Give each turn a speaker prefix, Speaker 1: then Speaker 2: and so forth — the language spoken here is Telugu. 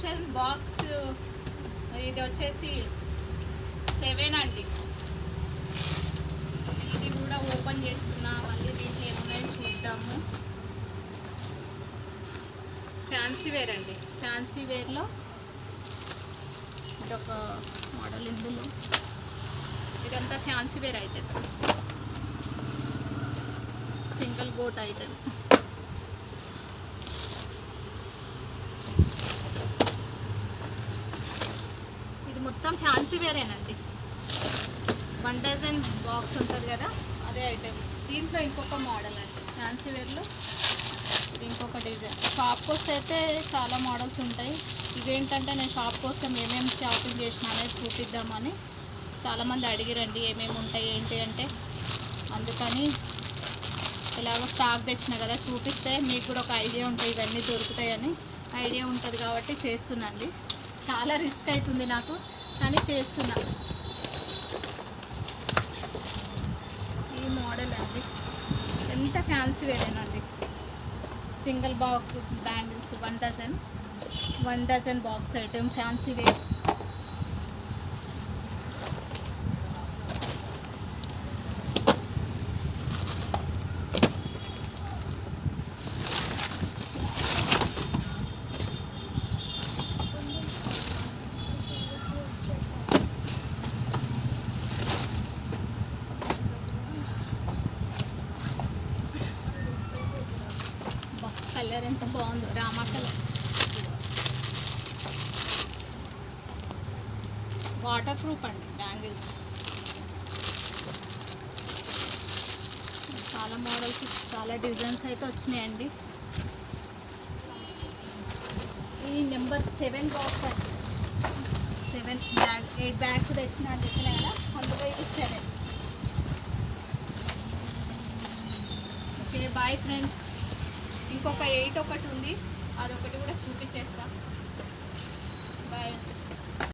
Speaker 1: కలెక్షన్ బాక్స్ ఇది వచ్చేసి 7 అండి. ఇది కూడా ఓపెన్ చేస్తున్నా, మళ్ళీ దీంట్లో ఏమున్నాయో చూద్దాము. ఫ్యాన్సీ వేర్ అండి. ఫ్యాన్సీ వేర్లో ఇదొక మోడల్. ఇందులో ఇదంతా ఫ్యాన్సీ వేర్ ఐటెం, సింగిల్ గోట్ ఐటెం. ఇది మొత్తం ఫ్యాన్సీ వేరేనండి. 1 డజన్ బాక్స్ ఉంటుంది కదా, అదే ఐటెం. దీంట్లో ఇంకొక మోడల్ అండి ఫ్యాన్సీ వేర్లో. ఇది ఇంకొక డిజైన్. షాప్కి వస్తే అయితే చాలా మోడల్స్ ఉంటాయి. ఇవేంటంటే నేను షాప్ కోసం ఏమేమి షాపింగ్ చేసిన అనేది చూపిద్దామని చాలామంది అడిగిరండి ఏమేమి ఉంటాయి ఏంటి అంటే, అందుకని ఇలాగో స్టాక్ తెచ్చిన కదా చూపిస్తే మీకు కూడా ఒక ఐడియా ఉంటుంది, ఇవన్నీ దొరుకుతాయని ఐడియా ఉంటుంది కాబట్టి చేస్తున్నాండి. చాలా రిస్క్ అవుతుంది నాకు, కానీ చేస్తున్నా. ఈ మోడల్ అండి ఎంత ఫ్యాన్సీ వేరేనండి. Single box bangles 1 dozen box item fancy ware. Colour ఎంత బాగుందో, Rama colour. Water proof bangles. చాలా మోడల్స్, చాలా డిజైన్స్ అయితే వచ్చినాయండి. ఈ నెంబర్ 7 బాక్స్ అండి. 8 బ్యాగ్స్ తెచ్చిన అని చెప్పిన కదా, అందులో ఇది 7. Okay bye friends. ఇంకొక 8 ఒకటి ఉంది, అదొకటి కూడా చూపించేస్తా. బాయ్.